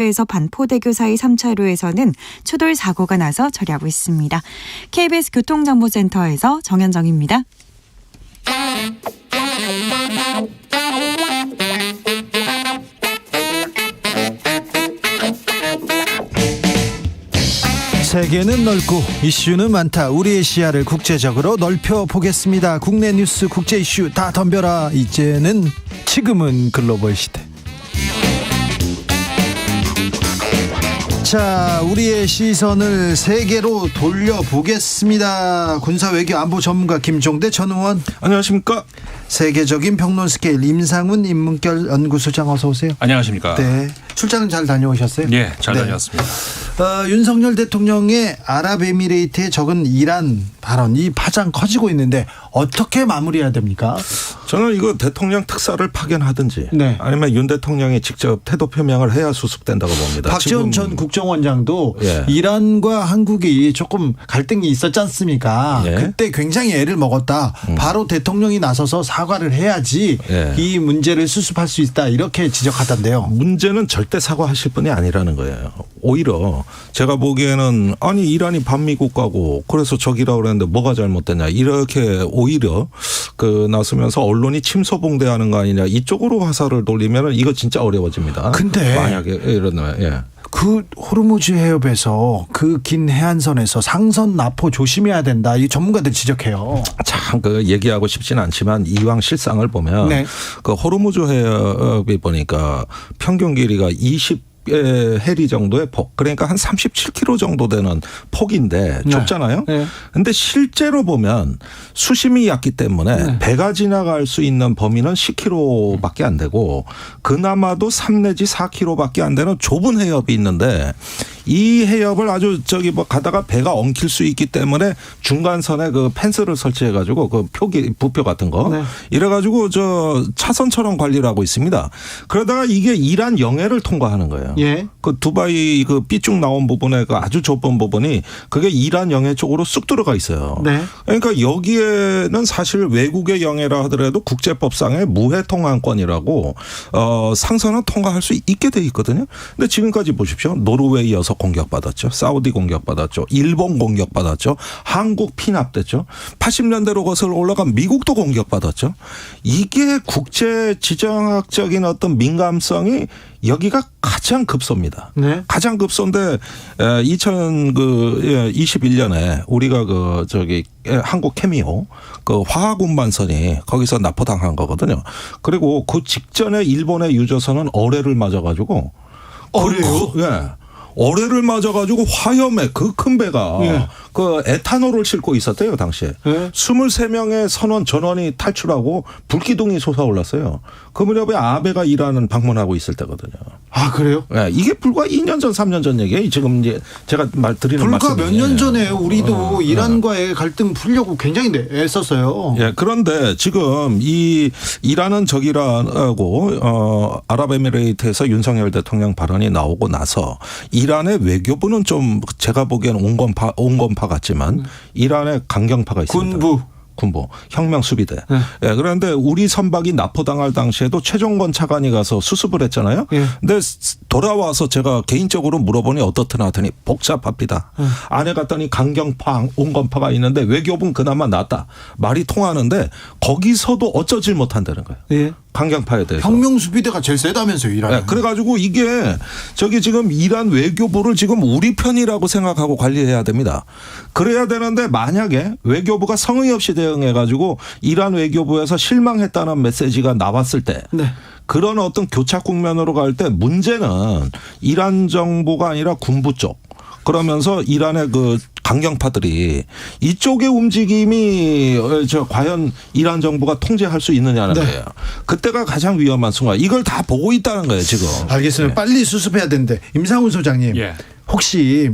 에서 반포대교 사이 3차로에서는 추돌 사고가 나서 처리하고 있습니다. KBS 교통정보센터에서 정현정입니다. 세계는 넓고 이슈는 많다. 우리의 시야를 국제적으로 넓혀보겠습니다. 국내 뉴스, 국제 이슈 다 덤벼라. 지금은 글로벌 시대. 자, 우리의 시선을 세계로 돌려보겠습니다. 군사외교 안보 전문가 김종대 전 의원. 안녕하십니까. 세계적인 평론 스케일 임상훈 인문결 연구소장 어서 오세요. 안녕하십니까. 네, 출장 잘 다녀오셨어요? 네, 잘 다녀왔습니다. 윤석열 대통령의 아랍에미레이트에 적은 이란 발언, 이 파장 커지고 있는데 어떻게 마무리해야 됩니까? 저는 이거 대통령 특사를 파견하든지 네. 아니면 윤 대통령이 직접 태도 표명을 해야 수습된다고 봅니다. 박지원 전 국정원장도 예. 이란과 한국이 조금 갈등이 있었지 않습니까? 예. 그때 굉장히 애를 먹었다. 바로 대통령이 나서서 사과를 해야지 예. 이 문제를 수습할 수 있다. 이렇게 지적하던데요. 문제는 절대 사과하실 분이 아니라는 거예요. 오히려 제가 보기에는 아니 이란이 반미국가고 그래서 적이라고 그랬는데 뭐가 잘못됐냐 이렇게 오히려 나서면서 언론이 침소봉대하는 거 아니냐 이쪽으로 화살을 돌리면 이거 진짜 어려워집니다. 근데 만약에 이러면 예. 그 호르무즈 해협에서 그 긴 해안선에서 상선 납포 조심해야 된다. 이 전문가들 지적해요. 참 얘기하고 싶지는 않지만 이왕 실상을 보면 네. 그 호르무즈 해협이 보니까 평균 길이가 20 해리 정도의 폭, 그러니까 한 37km 정도 되는 폭인데 좁잖아요. 네. 근데 실제로 보면 수심이 얕기 때문에 배가 지나갈 수 있는 범위는 10km밖에 안 되고 그나마도 3 내지 4km밖에 안 되는 좁은 해협이 있는데 이 해협을 아주 가다가 배가 엉킬 수 있기 때문에 중간선에 그 펜스를 설치해 가지고 그 부표 같은 거 이래 가지고 차선처럼 관리를 하고 있습니다. 그러다가 이게 이란 영해를 통과하는 거예요. 예. 그 두바이 그 삐쭉 나온 부분에 그 아주 좁은 부분이 그게 이란 영해 쪽으로 쑥 들어가 있어요. 네. 그러니까 여기에는 사실 외국의 영해라 하더라도 국제법상의 무해 통항권이라고 상선은 통과할 수 있게 돼 있거든요. 근데 지금까지 보십시오. 노르웨이여서 공격받았죠. 사우디 공격받았죠. 일본 공격받았죠. 한국 피납됐죠. 80년대로 거슬러 올라간 미국도 공격받았죠. 이게 국제 지정학적인 어떤 민감성이 여기가 가장 급소입니다. 네. 가장 급소인데 2021년에 우리가 한국 케미오 그 화학 운반선이 거기서 납포당한 거거든요. 그리고 그 직전에 일본의 유조선은 어뢰를 맞아가지고 어뢰요? 예. 어뢰를 맞아가지고 화염에 그 큰 배가 그 에탄올을 싣고 있었대요 당시에. 23명의 선원 전원이 탈출하고 불기둥이 솟아올랐어요. 그 무렵에 아베가 이란을 방문하고 있을 때거든요. 아 그래요? 네, 이게 불과 2년 전 3년 전 얘기예요. 지금 이제 제가 드리는 불과 말씀이. 몇 년 전에 우리도 이란과의 갈등 풀려고 굉장히 애썼어요. 예, 그런데 지금 이 이란은 적이라고 아랍에미레이트에서 윤석열 대통령 발언이 나오고 나서 이란의 외교부는 좀 제가 보기에는 온건파 같지만 이란의 강경파가 있습니다. 군부 혁명수비대. 예, 그런데 우리 선박이 납포당할 당시에도 최종건 차관이 가서 수습을 했잖아요. 근데 돌아와서 제가 개인적으로 물어보니 어떻더나 하더니 복잡합니다. 안에 갔더니 강경파, 온건파가 있는데 외교부는 그나마 낫다. 말이 통하는데 거기서도 어쩌질 못한다는 거예요. 예. 강경파에 대해서. 혁명수비대가 제일 세다면서요, 이란. 네, 그래가지고 이게 지금 이란 외교부를 지금 우리 편이라고 생각하고 관리해야 됩니다. 그래야 되는데 만약에 외교부가 성의 없이 대응해가지고 이란 외교부에서 실망했다는 메시지가 나왔을 때 그런 어떤 교착 국면으로 갈 때 문제는 이란 정부가 아니라 군부 쪽. 그러면서 이란의 그 강경파들이 이쪽의 움직임이 과연 이란 정부가 통제할 수 있느냐는 거예요. 그때가 가장 위험한 순간. 이걸 다 보고 있다는 거예요 지금. 알겠습니다. 빨리 수습해야 되는데 임상훈 소장님 혹시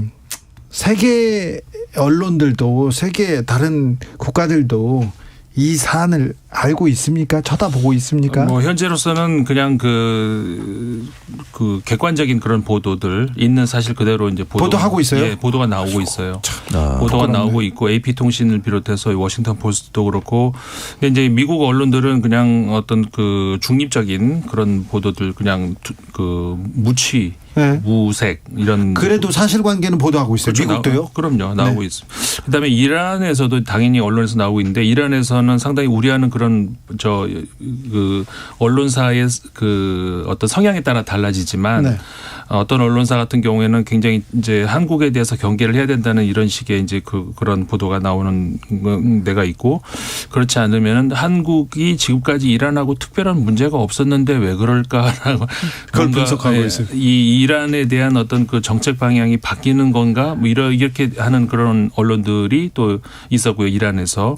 세계 언론들도 세계 다른 국가들도 이 사안을 알고 있습니까? 쳐다보고 있습니까? 현재로서는 그냥 그 객관적인 그런 보도들 있는 사실 그대로 이제 보도하고 있어요. 예, 보도가 나오고 있어요. 보도가 그렇네. 나오고 있고 AP 통신을 비롯해서 워싱턴 포스트도 그렇고 근데 이제 미국 언론들은 그냥 어떤 그 중립적인 그런 보도들 그냥 그 무취 네. 무색 이런. 그래도 사실관계는 보도하고 있어요. 그렇죠. 미국도요? 그럼요. 나오고 네. 있습니다. 그다음에 이란에서도 당연히 언론에서 나오고 있는데 이란에서는 상당히 우려하는 그런 그 언론사의 그 어떤 성향에 따라 달라지지만 네. 어떤 언론사 같은 경우에는 굉장히 이제 한국에 대해서 경계를 해야 된다는 이런 식의 이제 그런 보도가 나오는 데가 있고 그렇지 않으면은 한국이 지금까지 이란하고 특별한 문제가 없었는데 왜 그럴까라고 그걸 분석하고 있어요. 이 이란에 대한 어떤 그 정책 방향이 바뀌는 건가 뭐 이렇게 하는 그런 언론들이 또 있었고요. 이란에서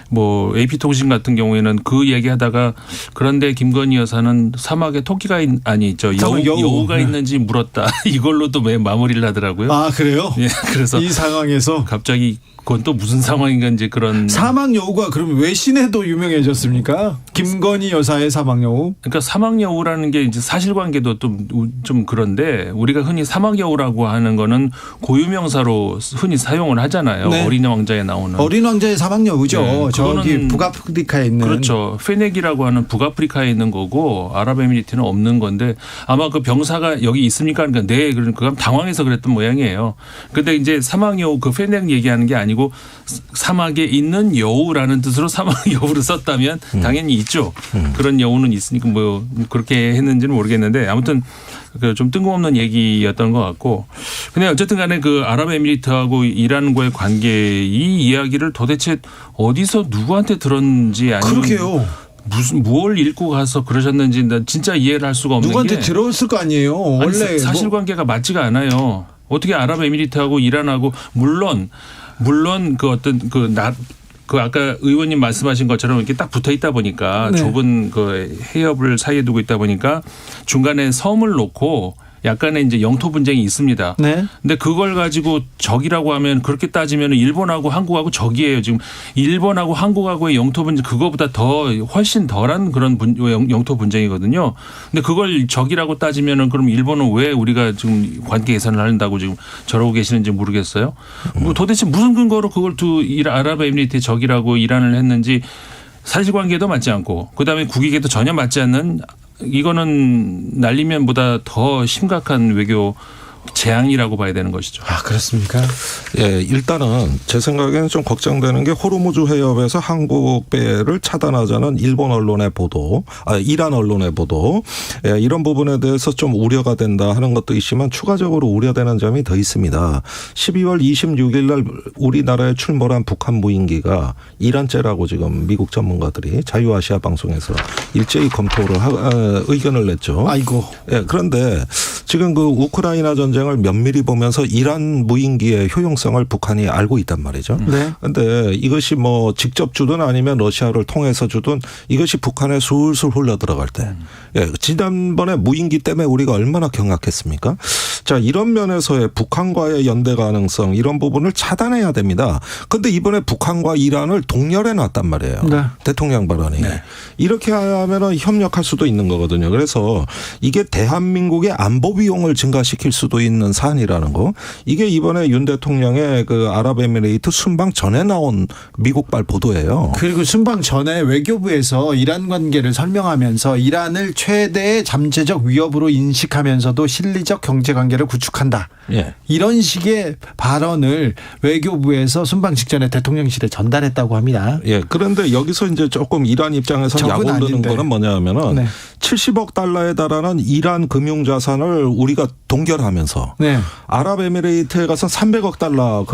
뭐 AP통신 같은 경우에는 그 얘기하다가 그런데 김건희 여사는 사막에 토끼가 여우가 있는지 물었다. 이걸로도 마무리를 하더라고요. 아 그래요? 예, 그래서 이 상황에서 갑자기 그건 또 무슨 상황인가 이제 그런. 사막 여우가 그럼 외신에도 유명해졌습니까? 김건희 여사의 사막 여우? 그러니까 사막 여우라는 게 이제 사실관계도 좀 그런데 우리가 흔히 사막 여우라고 하는 거는 고유명사로 흔히 사용을 하잖아요. 네. 어린 왕자에 나오는. 어린 왕자의 사막 여우죠. 네, 저기 북아프리카에 있는. 그렇죠. 페넥이라고 하는 북아프리카에 있는 거고 아랍에미리트는 없는 건데 아마 그 병사가 여기 있습니까? 그러니까 네, 그럼 당황해서 그랬던 모양이에요. 그런데 이제 사막 여우 그 페넥 얘기하는 게 아니고 사막에 있는 여우라는 뜻으로 사막 여우를 썼다면 당연히 있죠. 그런 여우는 있으니까 뭐 그렇게 했는지는 모르겠는데 아무튼 좀 뜬금없는 얘기였던 것 같고 근데 어쨌든 간에 그 아랍에미리트하고 이란과의 관계 이 이야기를 도대체 어디서 누구한테 들었는지 아니면 그러게요. 뭘 읽고 가서 그러셨는지 난 진짜 이해를 할 수가 없는 누구한테 게 들었을 거 아니에요. 원래 사실관계가 맞지가 않아요. 어떻게 아랍에미리트하고 이란하고 물론 그 어떤 그 아까 의원님 말씀하신 것처럼 이렇게 딱 붙어 있다 보니까 네. 좁은 그 해협을 사이에 두고 있다 보니까 중간에 섬을 놓고 약간의 이제 영토 분쟁이 있습니다. 네. 근데 그걸 가지고 적이라고 하면 그렇게 따지면 일본하고 한국하고 적이에요. 지금 일본하고 한국하고의 영토 분쟁 그거보다 더 훨씬 덜한 그런 영토 분쟁이거든요. 근데 그걸 적이라고 따지면은 그럼 일본은 왜 우리가 지금 관계 개선을 한다고 지금 저러고 계시는지 모르겠어요. 뭐 도대체 무슨 근거로 그걸 아랍에미리트의 적이라고 이란을 했는지 사실관계도 맞지 않고 그다음에 국익에도 전혀 맞지 않는 이거는 날리면보다 더 심각한 외교 재앙이라고 봐야 되는 것이죠. 아 그렇습니까? 예, 일단은 제 생각에는 좀 걱정되는 게 호르무즈 해협에서 한국 배를 차단하자는 일본 언론의 보도, 이란 언론의 보도, 예, 이런 부분에 대해서 좀 우려가 된다 하는 것도 있지만 추가적으로 우려되는 점이 더 있습니다. 12월 26일 날 우리나라에 출몰한 북한 무인기가 이란죄라고 지금 미국 전문가들이 자유아시아 방송에서 일제히 검토를 의견을 냈죠. 아이고. 예, 그런데 지금 그 우크라이나 전쟁을 면밀히 보면서 이란 무인기의 효용성을 북한이 알고 있단 말이죠. 그런데 이것이 뭐 직접 주든 아니면 러시아를 통해서 주든 이것이 북한에 술술 흘러 들어갈 때 예, 지난번에 무인기 때문에 우리가 얼마나 경악했습니까? 자, 이런 면에서의 북한과의 연대 가능성 이런 부분을 차단해야 됩니다. 그런데 이번에 북한과 이란을 동렬해 놨단 말이에요. 네. 대통령 발언이. 네. 이렇게 하면은 협력할 수도 있는 거거든요. 그래서 이게 대한민국의 안보 비용을 증가시킬 수도 있는 사안이라는 거. 이게 이번에 윤 대통령의 그 아랍에미레이트 순방 전에 나온 미국발 보도예요. 그리고 순방 전에 외교부에서 이란 관계를 설명하면서 이란을 최대의 잠재적 위협으로 인식하면서도 실리적 경제 관계를 구축한다. 예. 이런 식의 발언을 외교부에서 순방 직전에 대통령실에 전달했다고 합니다. 예. 그런데 여기서 이제 조금 이란 입장에서 적은 약올르는 아닌데. 거는 뭐냐면은 네. 70억 달러에 달하는 이란 금융자산을 우리가 동결하면서 네. 아랍에미레이트에 가서 300억 달러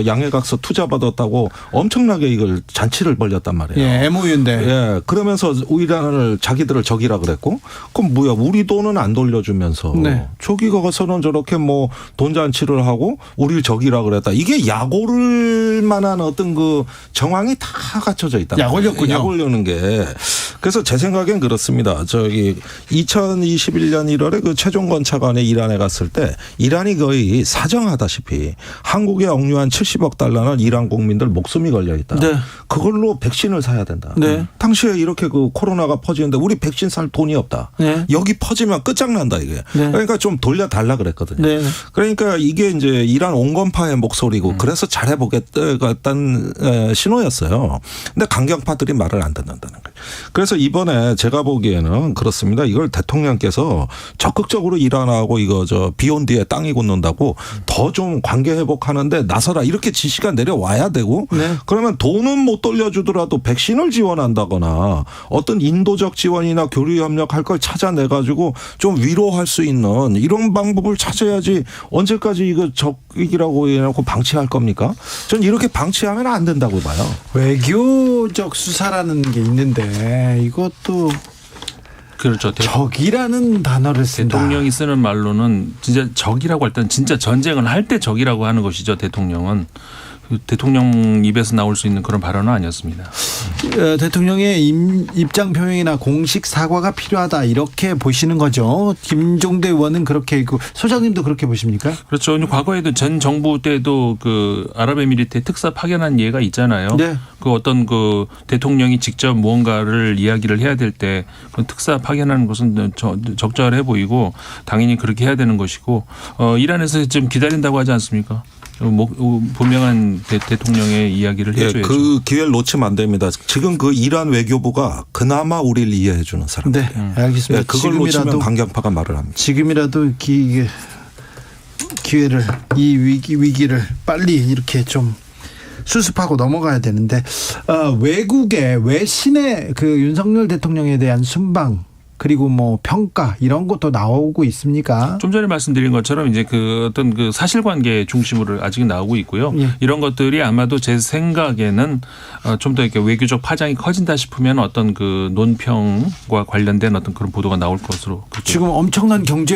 양해각서 투자 받았다고 엄청나게 이걸 잔치를 벌였단 말이에요. 예, MOU인데. 예, 그러면서 이란을 자기들을 적이라 그랬고, 그럼 뭐야? 우리 돈은 안 돌려주면서 네. 저기가 가서는 저렇게 뭐 돈잔치를 하고 우리를 적이라 그랬다. 이게 약 오를 만한 어떤 그 정황이 다 갖춰져 있다. 약 올렸군요. 약 올리는 게. 그래서 제 생각엔 그렇습니다. 2021년 1월에 그 최종건 차관이 이란에 갔을 때 이란이 거의 사정하다시피 한국에 억류한 70억 달러는 이란 국민들 목숨이 걸려 있다. 네. 그걸로 백신을 사야 된다. 네. 당시에 이렇게 그 코로나가 퍼지는데 우리 백신 살 돈이 없다. 네. 여기 퍼지면 끝장난다 이게. 네. 그러니까 좀 돌려달라 그랬거든요. 네. 그러니까 이게 이제 이란 온건파의 목소리고 그래서 잘해보겠다는 신호였어요. 근데 강경파들이 말을 안 듣는다는 거예요. 그래서 이번에 제가 보기에는 그렇습니다. 이걸 대통령께서 적극적으로 이란하고 이거 비온 뒤에 땅이 굳는다고 더 좀 관계 회복하는데 나서라 이렇게 지시가 내려와야 되고 네. 그러면 돈은 못 돌려주더라도 백신을 지원한다거나 어떤 인도적 지원이나 교류 협력할 걸 찾아내가지고 좀 위로할 수 있는 이런 방법을 찾아야지 언제까지 이거 적이라고 해놓고 방치할 겁니까? 전 이렇게 방치하면 안 된다고 봐요. 외교적 수사라는 게 있는데 이것도 그렇죠. 적이라는 단어를 쓴다. 대통령이 쓰는 말로는 진짜 적이라고 할 때는 진짜 전쟁을 할 때 적이라고 하는 것이죠. 대통령은. 대통령 입에서 나올 수 있는 그런 발언은 아니었습니다. 대통령의 입장 표명이나 공식 사과가 필요하다 이렇게 보시는 거죠. 김종대 의원은 그렇게 있고 소장님도 그렇게 보십니까? 그렇죠. 과거에도 전 정부 때도 그 아랍에미리트에 특사 파견한 예가 있잖아요. 네. 그 어떤 그 대통령이 직접 무언가를 이야기를 해야 될 때 그 특사 파견하는 것은 적절해 보이고 당연히 그렇게 해야 되는 것이고 이란에서 좀 기다린다고 하지 않습니까? 분명한 대통령의 이야기를 해줘야죠. 그 기회를 놓치면 안 됩니다. 지금 그 이란 외교부가 그나마 우리를 이해해 주는 사람. 네, 알겠습니다. 그걸 놓치면 강경파가 말을 합니다. 지금이라도 기회를 이 위기를 빨리 이렇게 좀 수습하고 넘어가야 되는데 외국의 외신의 그 윤석열 대통령에 대한 순방 그리고 뭐 평가 이런 것도 나오고 있습니까? 좀 전에 말씀드린 것처럼 이제 그 어떤 그 사실관계 중심으로 아직 나오고 있고요. 예. 이런 것들이 아마도 제 생각에는 좀 더 이렇게 외교적 파장이 커진다 싶으면 어떤 그 논평과 관련된 어떤 그런 보도가 나올 것으로. 지금 엄청난 경제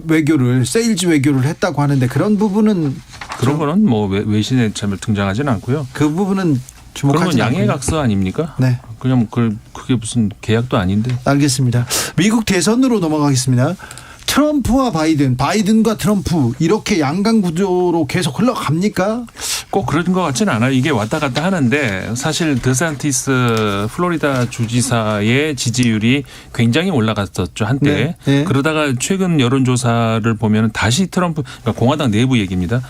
외교를 세일즈 외교를 했다고 하는데 그런 부분은 그런 거는 뭐 외신에 참 등장하지는 않고요. 그 부분은 그런 건 주목하지 양해각서 아닙니까? 네. 그냥 그게 무슨 계약도 아닌데. 알겠습니다. 미국 대선으로 넘어가겠습니다. 트럼프와 바이든과 트럼프 이렇게 양강 구조로 계속 흘러갑니까? 꼭 그런 것 같지는 않아요. 이게 왔다 갔다 하는데 사실 드산티스 플로리다 주지사의 지지율이 굉장히 올라갔었죠 한때. 네, 네. 그러다가 최근 여론조사를 보면 다시 트럼프, 그러니까 공화당 내부 얘기입니다.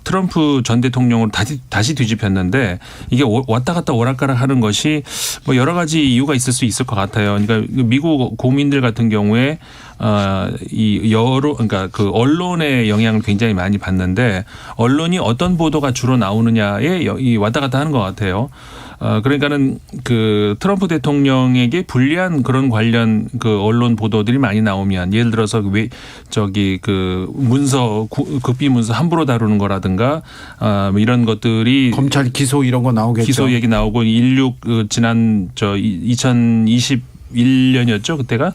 트럼프 전 대통령으로 다시 뒤집혔는데 이게 왔다 갔다 오락가락하는 것이 뭐 여러 가지 이유가 있을 수 있을 것 같아요. 그러니까 미국 국민들 같은 경우에 그러니까 그 언론의 영향을 굉장히 많이 받는데 언론이 어떤 보도가 주로 나오느냐에 이 왔다 갔다 하는 것 같아요. 그러니까는 그 트럼프 대통령에게 불리한 그런 관련 그 언론 보도들이 많이 나오면 예를 들어서 그 문서 극비 문서 함부로 다루는 거라든가 이런 것들이 검찰 기소 이런 거 나오겠죠. 기소 얘기 나오고 16 지난 2021년이었죠. 그때가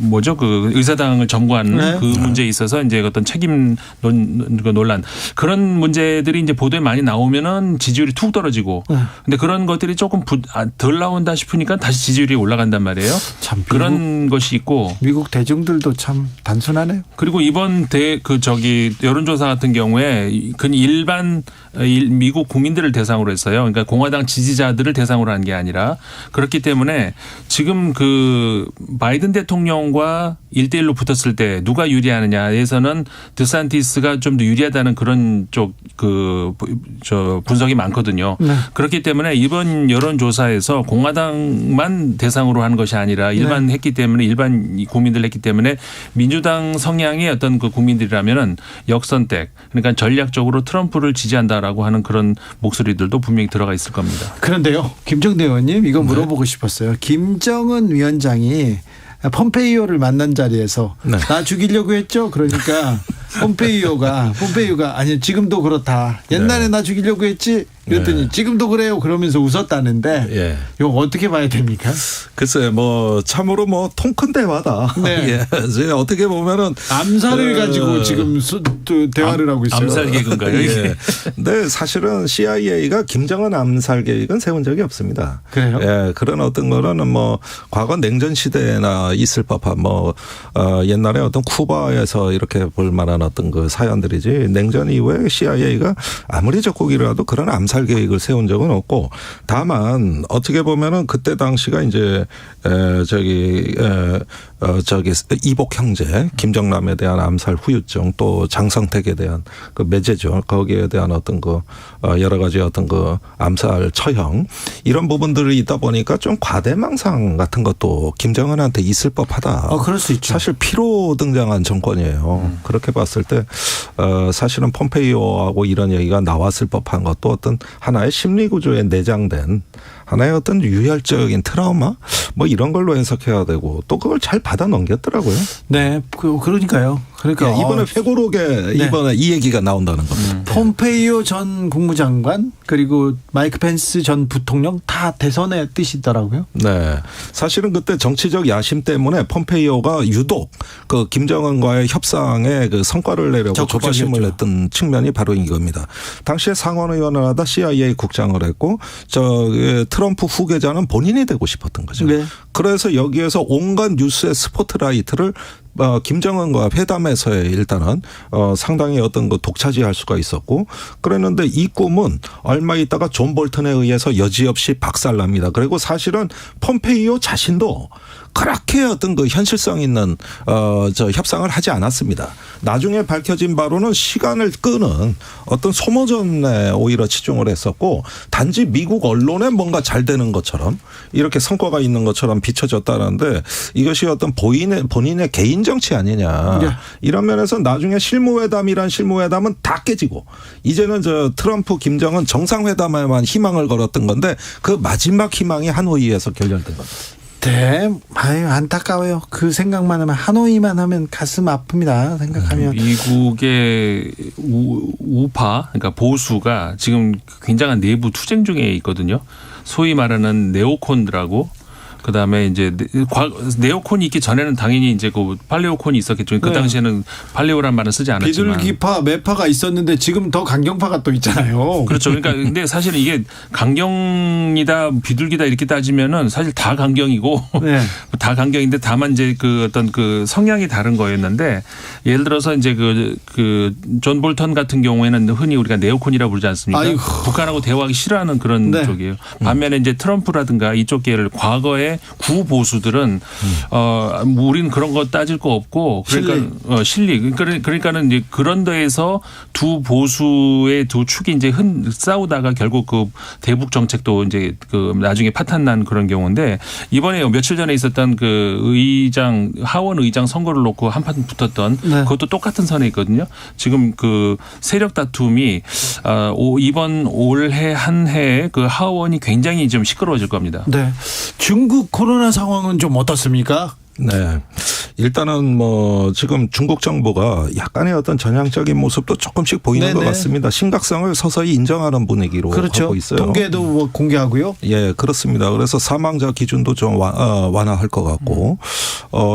뭐죠? 그 의사당을 점거하는 네. 그 문제에 있어서 이제 어떤 책임 논란 그런 문제들이 이제 보도에 많이 나오면은 지지율이 툭 떨어지고 근데 그런 것들이 조금 덜 나온다 싶으니까 다시 지지율이 올라간단 말이에요. 참 그런 것이 있고 미국 대중들도 참 단순하네요. 그리고 이번 여론조사 같은 경우에 일반 미국 국민들을 대상으로 했어요. 그러니까 공화당 지지자들을 대상으로 한 게 아니라 그렇기 때문에 지금 그 바이든 대통령과 1대1로 붙었을 때 누가 유리하느냐에서는 드산티스가 좀 더 유리하다는 그런 분석이 많거든요. 네. 그렇기 때문에 이번 여론조사에서 공화당만 대상으로 한 것이 아니라 일반 했기 때문에 일반 국민들 했기 때문에 민주당 성향의 어떤 그 국민들이라면은 역선택 그러니까 전략적으로 트럼프를 지지한다라고 하는 그런 목소리들도 분명히 들어가 있을 겁니다. 그런데요, 김정대 의원님 이거 물어보고 싶었어요. 김정은 위원장이 폼페이오를 만난 자리에서 나 죽이려고 했죠. 그러니까 폼페이오가 아니 지금도 그렇다. 옛날에 나 죽이려고 했지. 그랬더니 지금도 그래요. 그러면서 웃었다는데 이거 어떻게 봐야 됩니까? 글쎄 뭐 참으로 뭐 통 큰 대화다. 네. 어떻게 보면은 암살을 가지고 지금 대화를 하고 있어요. 암살 계획인가요? 이게? 근데 사실은 CIA가 김정은 암살 계획은 세운 적이 없습니다. 그래요? 예, 그런 어떤 거는 뭐 과거 냉전 시대나 있을 법한 옛날에 어떤 쿠바에서 이렇게 볼 만한 어떤 그 사연들이지 냉전 이후에 CIA가 아무리 적국이라도 그런 암살 암살 계획을 세운 적은 없고 다만 어떻게 보면은 그때 당시가 이제 이복 형제 김정남에 대한 암살 후유증 또 장성택에 대한 그 매제죠. 거기에 대한 어떤 그 여러 가지 어떤 그 암살 처형 이런 부분들이 있다 보니까 좀 과대망상 같은 것도 김정은한테 있을 법하다. 그럴 수 있죠. 사실 피로 등장한 정권이에요. 그렇게 봤을 때 사실은 폼페이오하고 이런 얘기가 나왔을 법한 것도 어떤 하나의 심리 구조에 내장된 하나의 어떤 유혈적인 트라우마 뭐 이런 걸로 해석해야 되고 또 그걸 잘 받아 넘겼더라고요. 네, 그러니까요. 그러니까 이번에 회고록에 이번에 이 얘기가 나온다는 겁니다. 폼페이오 전 국무장관 그리고 마이크 펜스 전 부통령 다 대선의 뜻이더라고요. 네, 사실은 그때 정치적 야심 때문에 폼페이오가 유독 그 김정은과의 협상에 그 성과를 내려고 조바심을 냈던 측면이 바로 이겁니다. 당시에 상원의원을 하다 CIA 국장을 했고 트럼프 후계자는 본인이 되고 싶었던 거죠. 네. 그래서 여기에서 온갖 뉴스의 스포트라이트를 김정은과 회담에서의 일단은 상당히 어떤 거 독차지할 수가 있었고 그랬는데 이 꿈은 얼마 있다가 존 볼턴에 의해서 여지없이 박살납니다. 그리고 사실은 폼페이오 자신도 그렇게 어떤 그 현실성 있는 협상을 하지 않았습니다. 나중에 밝혀진 바로는 시간을 끄는 어떤 소모전에 오히려 치중을 했었고 단지 미국 언론에 뭔가 잘 되는 것처럼 이렇게 성과가 있는 것처럼 비춰졌다는데 이것이 어떤 본인의 개인 정치 아니냐. 네. 이런 면에서 나중에 실무회담이란 실무회담은 다 깨지고 이제는 트럼프 김정은 정상회담에만 희망을 걸었던 건데 그 마지막 희망이 하노이에서 결렬된 겁니다. 네, 안타까워요. 그 생각만 하면 하노이만 하면 가슴 아픕니다. 생각하면 미국의 우파, 그러니까 보수가 지금 굉장한 내부 투쟁 중에 있거든요. 소위 말하는 네오콘들하고. 그다음에 이제 네오콘이 있기 전에는 당연히 이제 그 팔레오콘이 있었겠죠. 그 당시에는 팔레오란 말은 쓰지 않았지만 비둘기파, 매파가 있었는데 지금 더 강경파가 또 있잖아요. 그렇죠. 그러니까 근데 사실은 이게 강경이다, 비둘기다 이렇게 따지면은 사실 다 강경이고 네. 다 강경인데 다만 이제 그 어떤 그 성향이 다른 거였는데 예를 들어서 이제 그 존 볼턴 같은 경우에는 흔히 우리가 네오콘이라고 부르지 않습니까? 아이고. 북한하고 대화하기 싫어하는 그런 네. 쪽이에요. 반면에 이제 트럼프라든가 이쪽 계열 과거에 구보수들은 우리는 그런 거 따질 거 없고 그러니까 실리 그러니까는 이제 그런 데에서 두 보수의 두 축이 이제 싸우다가 결국 그 대북 정책도 이제 그 나중에 파탄난 그런 경우인데 이번에 며칠 전에 있었던 그 하원 의장 선거를 놓고 한판 붙었던 네. 그것도 똑같은 선에 있거든요. 지금 그 세력 다툼이 이번 올해 한 해에 그 하원이 굉장히 좀 시끄러워질 겁니다. 네. 중국 코로나 상황은 좀 어떻습니까? 네. 일단은 뭐 지금 중국 정부가 약간의 어떤 전향적인 모습도 조금씩 보이는 네네. 것 같습니다. 심각성을 서서히 인정하는 분위기로 그렇죠. 가고 있어요. 통계도 뭐 공개하고요. 예, 그렇습니다. 그래서 사망자 기준도 좀 완화할 것 같고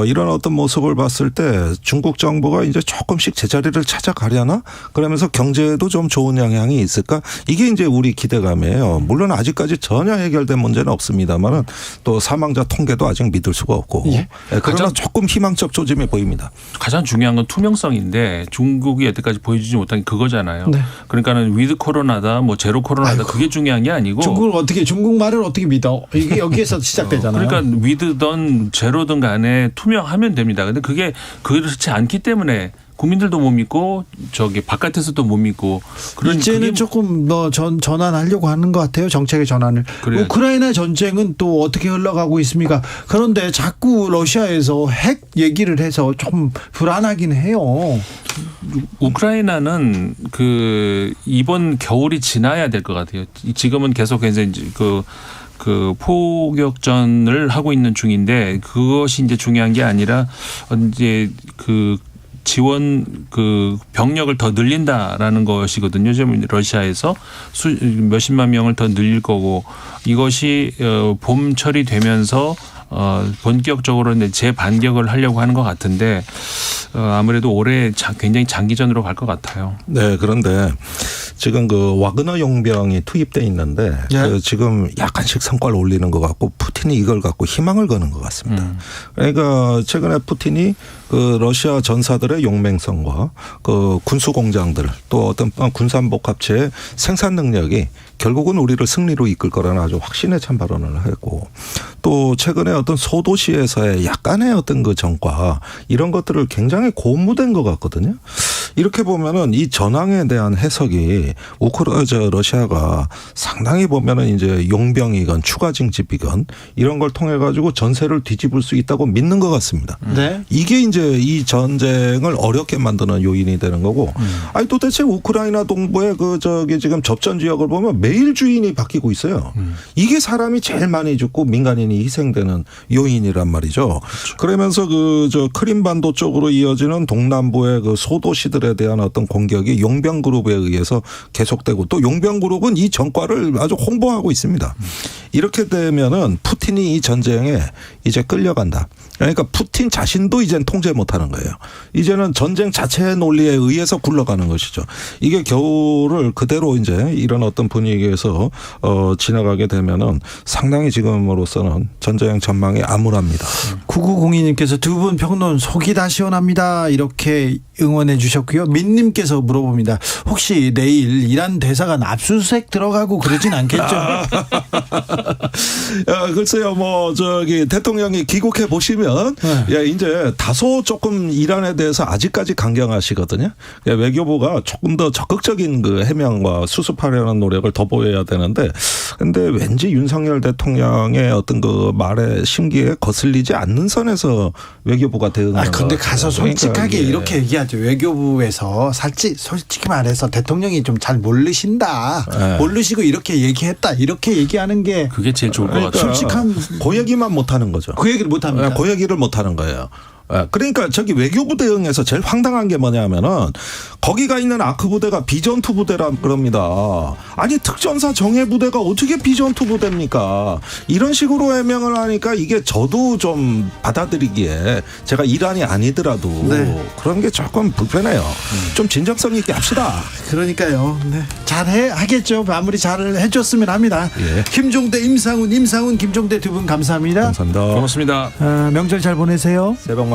이런 어떤 모습을 봤을 때 중국 정부가 이제 조금씩 제자리를 찾아가려나? 그러면서 경제에도 좀 좋은 영향이 있을까? 이게 이제 우리 기대감이에요. 물론 아직까지 전혀 해결된 문제는 없습니다만은 또 사망자 통계도 아직 믿을 수가 없고. 예. 그러나 조금 희망적 조짐이 보입니다. 가장 중요한 건 투명성인데 중국이 여태까지 보여주지 못한 게 그거잖아요. 네. 그러니까는 위드 코로나다 뭐 제로 코로나다 그게 중요한 게 아니고 중국 말을 어떻게 믿어? 이게 여기에서 시작되잖아요. 그러니까 위드든 제로든 간에 투명하면 됩니다. 근데 그게 그렇지 않기 때문에 국민들도 못 믿고 저기 바깥에서도 못 믿고 그런 이제는 조금 전환하려고 하는 것 같아요. 정책의 전환을. 그래야지. 우크라이나 전쟁은 또 어떻게 흘러가고 있습니까? 그런데 자꾸 러시아에서 핵 얘기를 해서 좀 불안하긴 해요. 우크라이나는 그 이번 겨울이 지나야 될 것 같아요. 지금은 계속 이제 그 포격전을 하고 있는 중인데 그것이 이제 중요한 게 아니라 이제 그 지원 그 병력을 더 늘린다라는 것이거든요. 지금 러시아에서 몇십만 명을 더 늘릴 거고 이것이 봄철이 되면서 본격적으로 재반격을 하려고 하는 것 같은데 아무래도 올해 굉장히 장기전으로 갈 것 같아요. 네, 그런데 지금 그 와그너 용병이 투입돼 있는데 예. 그 지금 약간씩 성과를 올리는 것 같고 푸틴이 이걸 갖고 희망을 거는 것 같습니다. 그러니까 최근에 푸틴이 그 러시아 전사들의 용맹성과 그 군수 공장들 또 어떤 군산복합체의 생산 능력이 결국은 우리를 승리로 이끌 거라는 아주 확신에 찬 발언을 했고 또 최근에 어떤 소도시에서의 약간의 어떤 그 전과 이런 것들을 굉장히 고무된 것 같거든요. 이렇게 보면은 이 전황에 대한 해석이 러시아가 상당히 보면은 이제 용병이건 추가 징집이건 이런 걸 통해 가지고 전세를 뒤집을 수 있다고 믿는 것 같습니다. 네. 이게 이제 이 전쟁을 어렵게 만드는 요인이 되는 거고, 아니 도대체 우크라이나 동부의 그 저기 지금 접전 지역을 보면 매일 주인이 바뀌고 있어요. 이게 사람이 제일 많이 죽고 민간인이 희생되는 요인이란 말이죠. 그렇죠. 그러면서 그 저 크림반도 쪽으로 이어지는 동남부의 그 소도시들에 대한 어떤 공격이 용병 그룹에 의해서 계속되고 또 용병 그룹은 이 전과를 아주 홍보하고 있습니다. 이렇게 되면은 푸틴이 이 전쟁에 이제 끌려간다. 그러니까 푸틴 자신도 이제는 통제 못하는 거예요. 이제는 전쟁 자체의 논리에 의해서 굴러가는 것이죠. 이게 겨울을 그대로 이제 이런 어떤 분위기에서 지나가게 되면은 상당히 지금으로서는 전쟁 전망이 암울합니다. 9902님께서 두 분 평론 속이 다 시원합니다. 이렇게 응원해 주셨고요. 민님께서 물어봅니다. 혹시 내일 이란 대사관 압수수색 들어가고 그러진 않겠죠? 글쎄요, 뭐 저기 대통령이 귀국해 보시면 예, 이제 다소 조금 이란에 대해서 아직까지 강경하시거든요. 예, 외교부가 조금 더 적극적인 그 해명과 수습하려는 노력을 더 보여야 되는데, 근데 왠지 윤석열 대통령의 어떤 그 말의 심기에 거슬리지 않는 선에서 외교부가 대응하는. 근데 가서 솔직하게 그러니까, 예. 이렇게 얘기하죠. 외교부에서 솔직히 말해서 대통령이 좀 잘 모르신다. 네. 모르시고 이렇게 얘기했다. 이렇게 얘기하는 게 그게 제일 좋을 것 그러니까 같아요. 솔직한 그 얘기만 못하는 거죠. 그 얘기를 못합니다. 그 얘기를 못하는 거예요. 그러니까 저기 외교부 대응에서 제일 황당한 게 뭐냐면은 거기가 있는 아크 부대가 비전투 부대라 그럽니다. 아니 특전사 정예 부대가 어떻게 비전투 부대입니까? 이런 식으로 해명을 하니까 이게 저도 좀 받아들이기에 제가 이란이 아니더라도 네. 그런 게 조금 불편해요. 좀 진정성 있게 합시다. 그러니까요. 네. 하겠죠. 마무리 잘 해줬으면 합니다. 예. 김종대, 임상훈, 김종대 두 분 감사합니다. 감사합니다. 고맙습니다. 명절 잘 보내세요. 새해 복 많이